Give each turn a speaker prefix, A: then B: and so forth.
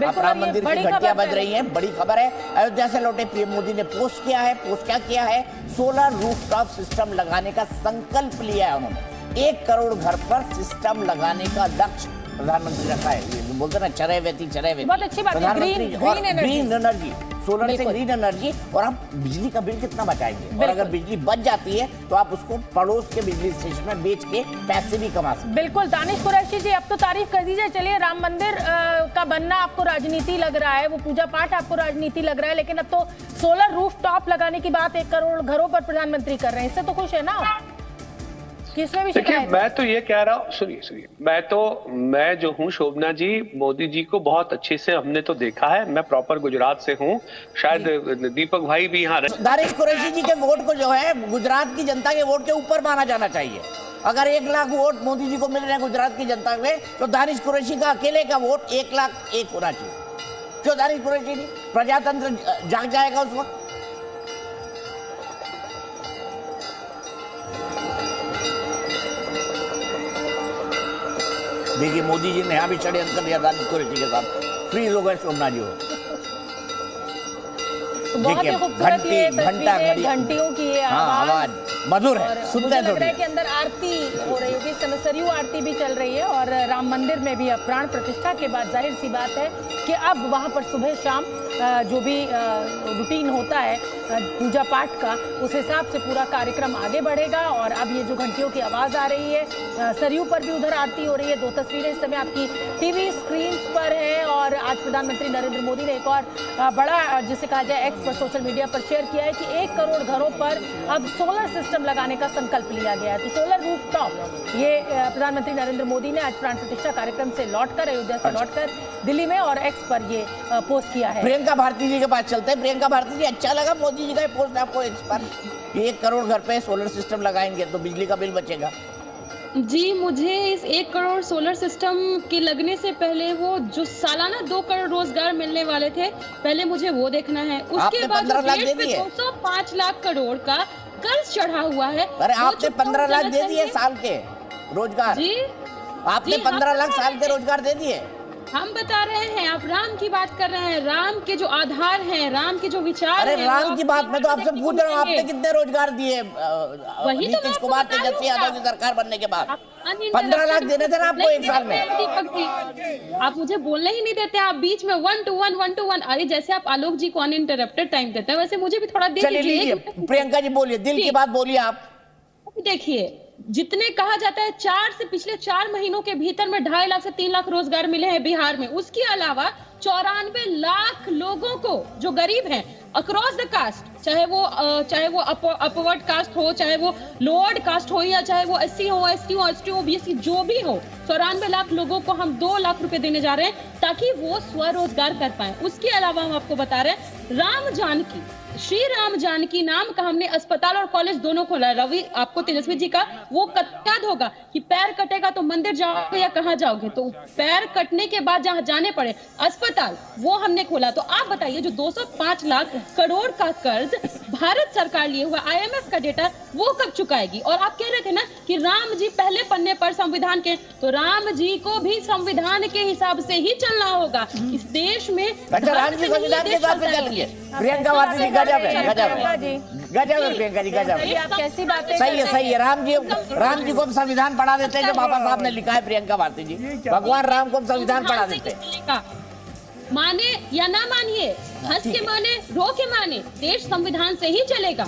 A: अब राम मंदिर की घंटियां बज रही हैं। बड़ी खबर है, अयोध्या से लौटे पीएम मोदी ने पोस्ट किया है। पोस्ट क्या किया है? सोलर रूफटॉप सिस्टम लगाने का संकल्प लिया है उन्होंने। 1 करोड़ घर पर सिस्टम लगाने का लक्ष्य प्रधानमंत्री रखा है। ये बोलते ना चरैवेती
B: बहुत अच्छी बात है।
A: ग्रीन एनर्जी, सोलर से ग्रीन एनर्जी, और आप बिजली का बिल कितना बचाएंगे। और अगर बिजली बच जाती है तो आप उसको पड़ोस के बिजली स्टेशन में बेच के पैसे भी कमा सकते हैं।
B: बिल्कुल। दानिश कुरैशी जी, अब तो तारीफ कर दीजिए। चलिए, राम मंदिर का बनना आपको राजनीति लग रहा है, वो पूजा पाठ आपको राजनीति लग रहा है, लेकिन अब तो सोलर रूफटॉप लगाने की बात 1 करोड़ घरों पर प्रधानमंत्री कर रहे हैं। इससे तो खुश है ना?
C: देखिए, मैं तो ये कह रहा हूँ, सुनिए, मैं जो हूँ शोभना जी, मोदी जी को बहुत अच्छे से हमने तो देखा है। मैं प्रॉपर गुजरात से हूँ, शायद दीपक भाई भी यहाँ रहे।
A: दानिश कुरैशी जी के वोट को जो है गुजरात की जनता के वोट के ऊपर माना जाना चाहिए। अगर 1 लाख वोट मोदी जी को मिल रहे हैं गुजरात की जनता में, तो दानिश कुरैशी का अकेले का वोट 1,01,000 होना चाहिए। क्यों दानिश कुरैशी जी? प्रजातंत्र जाग जाएगा उस वक्त। देखिए, मोदी जी ने यहाँ भी षड्यंत्र किया दानिश कुरैशी के साथ। फ्रीज हो गए शोभना जी हो।
B: बहुत ही खूबसूरत ये तस्वीरें, घंटियों की ये आवाज
A: मधुर है, सुनते हैं।
B: लग रहा है कि अंदर आरती हो रही होगी, इस समय सरयू आरती भी चल रही है। और राम मंदिर में भी अब प्राण प्रतिष्ठा के बाद जाहिर सी बात है कि अब वहां पर सुबह शाम जो भी रूटीन होता है पूजा पाठ का, उस हिसाब से पूरा कार्यक्रम आगे बढ़ेगा। और अब ये जो घंटियों की आवाज आ रही है, सरयू पर भी उधर आरती हो रही है। 2 तस्वीरें इस समय आपकी टीवी स्क्रीन पर है। और आज प्रधानमंत्री नरेंद्र मोदी ने एक और बड़ा, जिसे कहा जाए एक्स पर, सोशल मीडिया पर शेयर किया है कि 1 करोड़ घरों पर अब सोलर सिस्टम लगाने का संकल्प लिया गया है। तो सोलर रूफटॉप, ये प्रधानमंत्री नरेंद्र मोदी ने आज प्राण प्रतिष्ठा कार्यक्रम से लौटकर, अयोध्या से लौटकर दिल्ली में और एक्स पर ये पोस्ट किया है।
A: प्रियंका भारती जी के पास चलते हैं। प्रियंका भारती जी, अच्छा लगा मोदी जी का पोस्ट आपको एक्स पर? 1 करोड़ घर पे सोलर सिस्टम लगाएंगे तो बिजली का बिल बचेगा।
D: जी, मुझे इस 1 करोड़ सोलर सिस्टम के लगने से पहले वो जो सालाना 2 करोड़ रोजगार मिलने वाले थे, पहले मुझे वो देखना है। उसके बाद 205 लाख करोड़ का कर्ज चढ़ा हुआ है।
A: अरे आपने 15 लाख दे दिए साल के रोजगार जी। आपने 15 लाख साल के रोजगार दे दिए।
D: हम बता रहे हैं, आप राम की बात कर रहे हैं। राम के जो आधार हैं, राम के जो विचार
A: हैं, राम की बात मैं तो आपसे पूछ रहा हूँ, आपने कितने रोजगार दिए नीतीश कुमार तेजस्वी यादव की सरकार बनने के बाद? 15 लाख देने थे ना आपको 1 साल में।
D: आप मुझे बोलने ही नहीं देते, आप बीच में 1 to 1। अरे जैसे आप आलोक जी को अनइंटरप्टेड टाइम देते हैं, वैसे मुझे भी थोड़ा दे दीजिए।
A: प्रियंका जी बोलिए, दिल की बात बोलिए आप।
D: देखिए, जितने कहा जाता है पिछले 4 महीनों के भीतर में 2.5 लाख से 3 लाख रोजगार मिले हैं बिहार में। उसके अलावा 94 लाख लोगों को जो गरीब हैं अक्रॉस द कास्ट, चाहे वो अपवर्ड कास्ट हो, चाहे वो लोअर्ड कास्ट हो, या चाहे वो SC हो, ST हो, ST हो, BC जो भी हो, 94 लाख लोगों को हम 2 लाख रुपए देने जा रहे हैं ताकि वो स्वरोजगार कर पाए। उसके अलावा हम आपको बता रहे हैं, राम जानकी, श्री राम जानकी नाम का हमने अस्पताल और कॉलेज दोनों खोला है। रवि, आपको तेजस्वी जी का वो याद होगा कि पैर कटेगा तो मंदिर जाओगे या कहाँ जाओगे, तो पैर कटने के बाद जहाँ जाने पड़े अस्पताल, वो हमने खोला। तो आप बताइए, जो 205 लाख करोड़ का कर्ज भारत सरकार लिए हुआ, IMF का डेटा, वो कब चुकाएगी? और आप कह रहे थे ना कि राम जी पहले पन्ने पर संविधान के, तो राम जी को भी संविधान के हिसाब से ही चलना होगा इस देश में।
A: अच्छा, राम जी संविधान के हिसाब से चलेंगे। प्रियंका भारती जी गजब है, गजब है प्रियंका जी, गजब है।
B: आप कैसी बातें
A: सही है। राम जी को हम संविधान पढ़ा देते हैं जो बाबा साहब ने लिखा है। प्रियंका भारती जी, भगवान राम को हम संविधान पढ़ा देते हैं।
D: माने या ना मानिए, हंस के माने, रो के माने, देश संविधान से ही चलेगा।